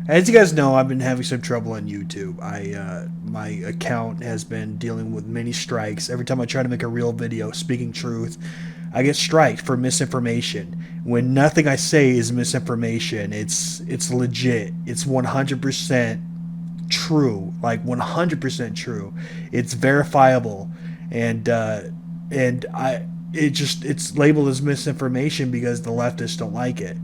As you guys know, I've been having some trouble on YouTube. My account has been dealing with many strikes. Every time I try to make a real video speaking truth, I get striked for misinformation. When nothing I say is misinformation, it's legit. It's 100% true, like 100% true. It's verifiable, and it's labeled as misinformation because the leftists don't like it.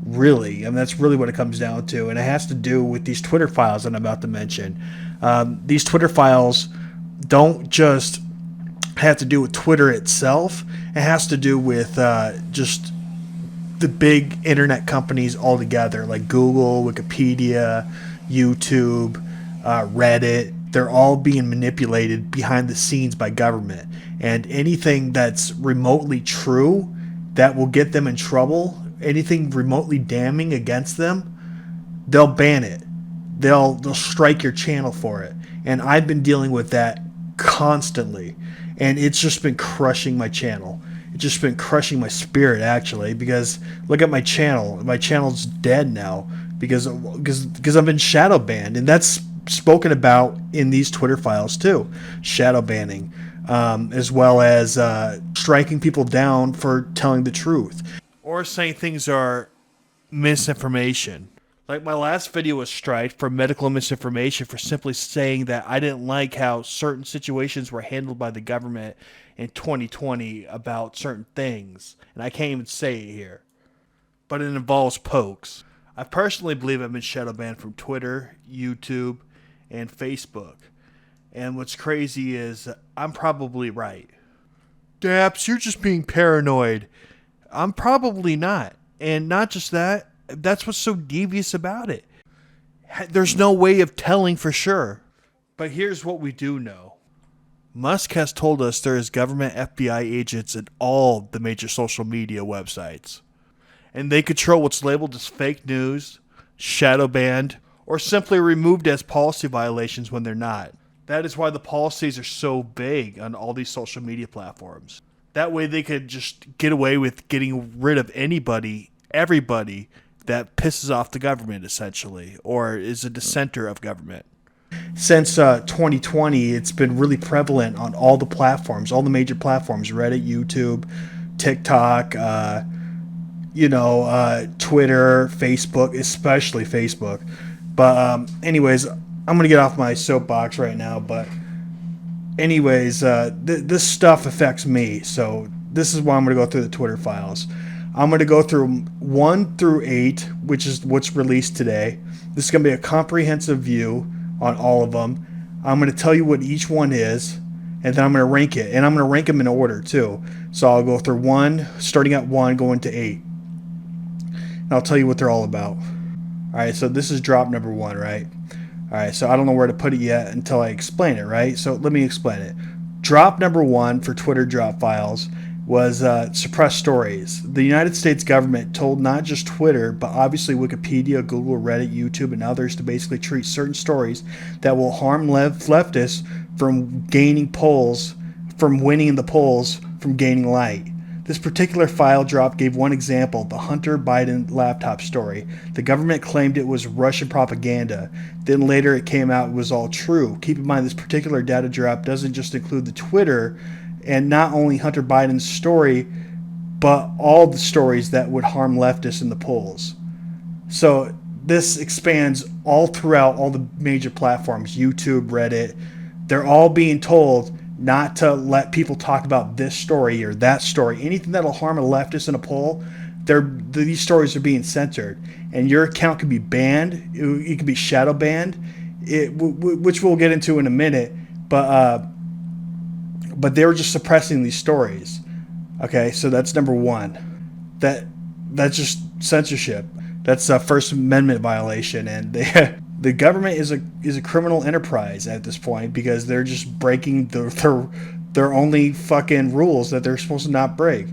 Really, I mean, that's really what it comes down to, and it has to do with these Twitter files that I'm about to mention. These Twitter files don't just have to do with Twitter itself. It has to do with just the big internet companies altogether, like Google, Wikipedia, YouTube, Reddit. They're all being manipulated behind the scenes by government, and anything that's remotely true that will get them in trouble, anything remotely damning against them, they'll ban it. They'll strike your channel for it. And I've been dealing with that constantly, and it's just been crushing my channel. It's just been crushing my spirit, actually, because look at my channel. My channel's dead now because I've been shadow banned, and that's spoken about in these Twitter files too. Shadow banning, as well as striking people down for telling the truth or saying things are misinformation. Like my last video was striked for medical misinformation for simply saying that I didn't like how certain situations were handled by the government in 2020 about certain things. And I can't even say it here. But it involves pokes. I personally believe I've been shadow banned from Twitter, YouTube, and Facebook. And what's crazy is I'm probably right. Daps, you're just being paranoid. I'm probably not. And not just that, that's what's so devious about it. There's no way of telling for sure. But here's what we do know. Musk has told us there is government FBI agents at all the major social media websites. And they control what's labeled as fake news, shadow banned, or simply removed as policy violations when they're not. That is why the policies are so vague on all these social media platforms. That way they could just get away with getting rid of everybody that pisses off the government, essentially, or is a dissenter of government. Since 2020, it's been really prevalent on all the platforms, all the major platforms, Reddit, YouTube, TikTok, Twitter, Facebook, especially Facebook. But anyways, I'm going to get off my soapbox right now, but anyways, this stuff affects me, so this is why I'm going to go through the Twitter files. I'm going to go through 1 through 8, which is what's released today. This is going to be a comprehensive view on all of them. I'm going to tell you what each one is, and then I'm going to rank it. And I'm going to rank them in order, too. So I'll go through 1, starting at 1, going to 8. And I'll tell you what they're all about. Alright, so this is drop number 1, right? Alright, so I don't know where to put it yet until I explain it, right? So let me explain it. Drop number 1 for Twitter drop files was suppressed stories. The United States government told not just Twitter, but obviously Wikipedia, Google, Reddit, YouTube, and others to basically treat certain stories that will harm leftists from gaining polls, from winning in the polls, from gaining light. This particular file drop gave one example, the Hunter Biden laptop story. The government claimed it was Russian propaganda. Then later it came out it was all true. Keep in mind this particular data drop doesn't just include the Twitter and not only Hunter Biden's story, but all the stories that would harm leftists in the polls. So this expands all throughout all the major platforms, YouTube, Reddit. They're all being told not to let people talk about this story or that story. Anything that'll harm a leftist in a poll, these stories are being censored. And your account can be banned. It can be shadow banned, which we'll get into in a minute. But they were just suppressing these stories. Okay, so that's number 1. That's just censorship. That's a First Amendment violation, and the government is a criminal enterprise at this point because they're just breaking their only fucking rules that they're supposed to not break.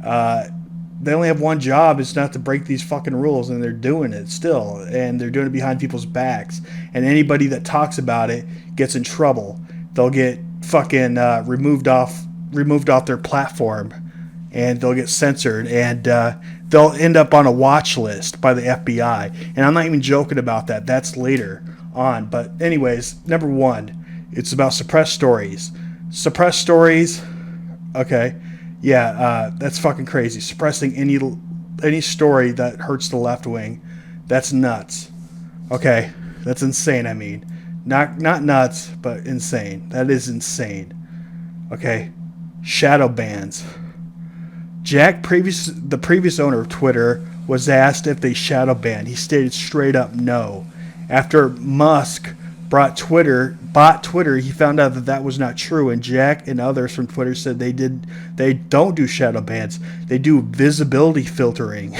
They only have one job, it's not to break these fucking rules, and they're doing it still, and they're doing it behind people's backs. And anybody that talks about it gets in trouble. They'll get fucking removed off their platform, and they'll get censored, and they'll end up on a watch list by the FBI. And I'm not even joking about that. That's later on. But anyways, number one, it's about suppressed stories. Suppressed stories, okay, yeah, that's fucking crazy. Suppressing any story that hurts the left wing, that's nuts. Okay, that's insane. I mean, not nuts, but insane. That is insane. Okay, shadow bans. The previous owner of Twitter, was asked if they shadow banned. He stated straight up no. After Musk bought Twitter, he found out that was not true, and Jack and others from Twitter said they don't do shadow bans. They do visibility filtering,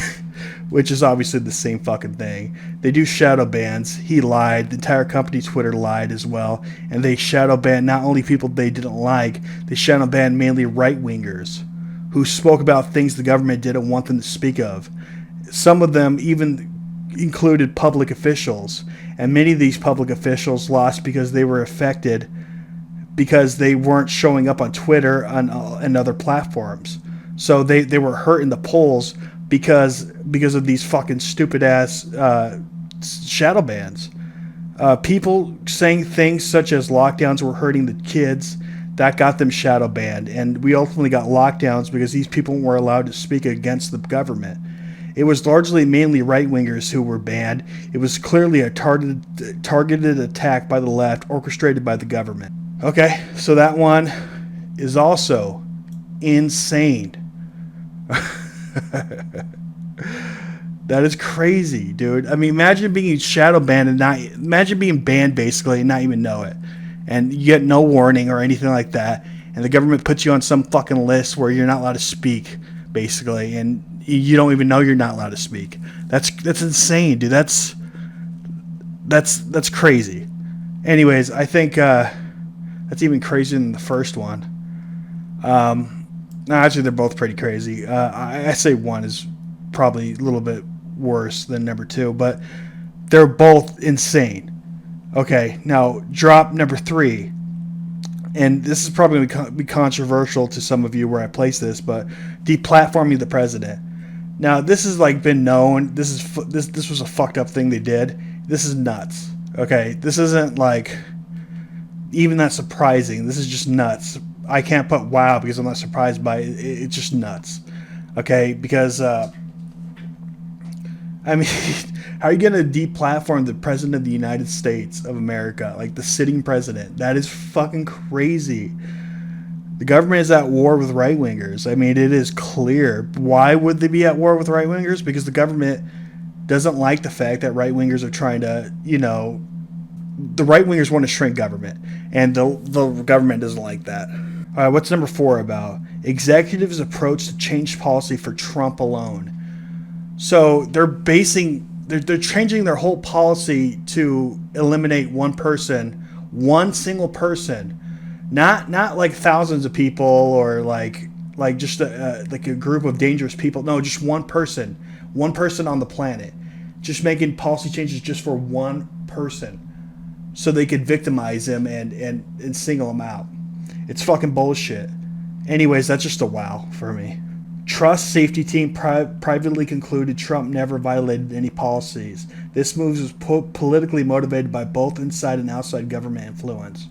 which is obviously the same fucking thing. They do shadow bans. He lied. The entire company Twitter lied as well, and they shadow banned not only people they didn't like, they shadow banned mainly right wingers who spoke about things the government didn't want them to speak of. Some of them even included public officials, and many of these public officials lost because they were affected because they weren't showing up on Twitter and other platforms. So they were hurt in the polls because of these fucking stupid ass shadow bans. People saying things such as lockdowns were hurting the kids. That got them shadow banned, and we ultimately got lockdowns because these people weren't allowed to speak against the government. It was largely mainly right-wingers who were banned. It was clearly a targeted attack by the left, orchestrated by the government. Okay, so that one is also insane. That is crazy, dude. I mean, imagine being shadow banned imagine being banned basically and not even know it. And you get no warning or anything like that, and the government puts you on some fucking list where you're not allowed to speak, basically, and you don't even know you're not allowed to speak. That's insane, dude. That's crazy. Anyways, I think that's even crazier than the first one. No, actually, they're both pretty crazy. I say one is probably a little bit worse than number two, but they're both insane. Okay, now drop number 3. And this is probably going to be controversial to some of you where I place this, but deplatforming the president. Now, this has like been known. This was a fucked up thing they did. This is nuts. Okay, this isn't like even that surprising. This is just nuts. I can't put wow because I'm not surprised by it. It's just nuts. Okay, because I mean, how are you going to deplatform the president of the United States of America, like the sitting president? That is fucking crazy. The government is at war with right-wingers. I mean, it is clear. Why would they be at war with right-wingers? Because the government doesn't like the fact that right-wingers are trying to, the right-wingers want to shrink government, and the government doesn't like that. All right, what's number 4 about? Executives' approach to change policy for Trump alone. So they're changing their whole policy to eliminate one single person, not like thousands of people or like just like a group of dangerous people. No, just one person on the planet, just making policy changes just for one person, so they could victimize him and single him out. It's fucking bullshit. Anyways, that's just a wow for me. Trust safety team privately concluded Trump never violated any policies. This move was politically motivated by both inside and outside government influence.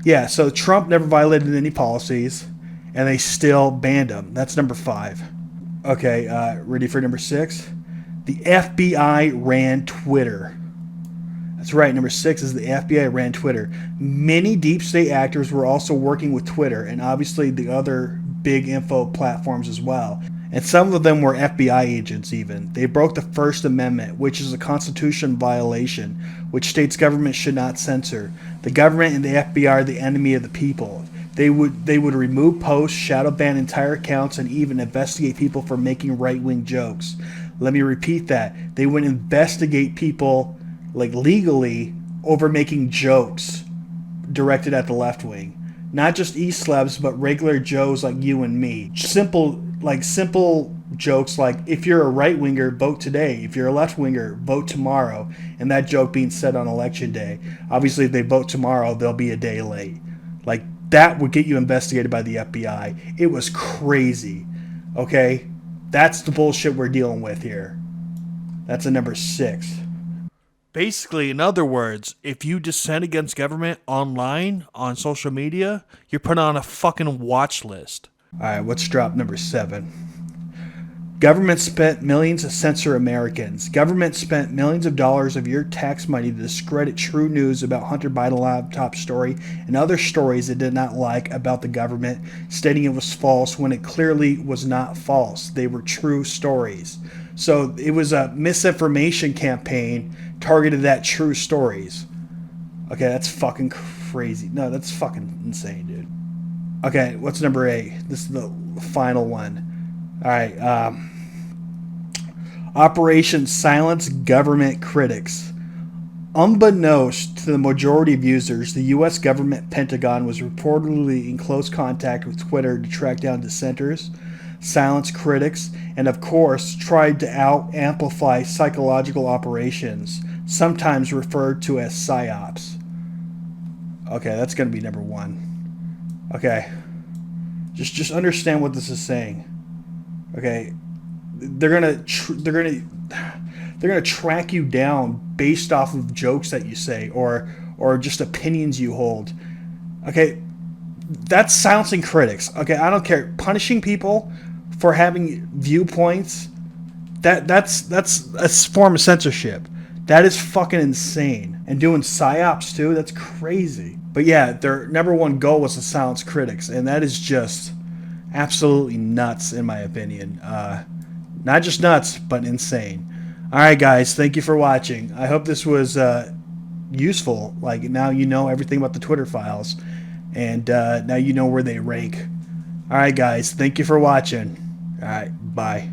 Yeah, so Trump never violated any policies, and they still banned him. That's number 5. Okay, ready for number 6? The FBI ran Twitter. That's right, number 6 is the FBI ran Twitter. Many deep state actors were also working with Twitter, and obviously the other big info platforms as well. And some of them were FBI agents even. They broke the First Amendment, which is a constitution violation, which states government should not censor. The government and the FBI are the enemy of the people. They would remove posts, shadow ban entire accounts, and even investigate people for making right-wing jokes. Let me repeat that. They would investigate people like legally over making jokes directed at the left wing. Not just E-celebs, but regular Joes like you and me. Simple jokes like, if you're a right-winger, vote today. If you're a left-winger, vote tomorrow. And that joke being said on election day. Obviously, if they vote tomorrow, they'll be a day late. Like, that would get you investigated by the FBI. It was crazy. Okay? That's the bullshit we're dealing with here. That's a number 6. Basically, in other words, if you dissent against government online, on social media, you're put on a fucking watch list. Alright, let's drop number 7. Government spent millions to censor Americans. Government spent millions of dollars of your tax money to discredit true news about Hunter Biden laptop story and other stories it did not like about the government, stating it was false when it clearly was not false. They were true stories. So it was a misinformation campaign targeted at true stories. Okay, that's fucking crazy. No, that's fucking insane, dude. Okay, what's number 8? This is the final one. All right. Operation Silence Government Critics. Unbeknownst to the majority of users, the U.S. government Pentagon was reportedly in close contact with Twitter to track down dissenters, silence critics, and of course tried to out-amplify psychological operations, sometimes referred to as psyops. Okay, that's going to be number 1. Okay. Just understand what this is saying. Okay, they're gonna track you down based off of jokes that you say or just opinions you hold. Okay, that's silencing critics. Okay, I don't care. Punishing people for having viewpoints, that's a form of censorship. That is fucking insane. And doing psyops too, that's crazy. But yeah, their number 1 goal was to silence critics, and that is just absolutely nuts in my opinion. Not just nuts, but insane. Alright guys, thank you for watching. I hope this was useful. Like, now you know everything about the Twitter files, and now you know where they rank. Alright guys, thank you for watching. Alright, bye.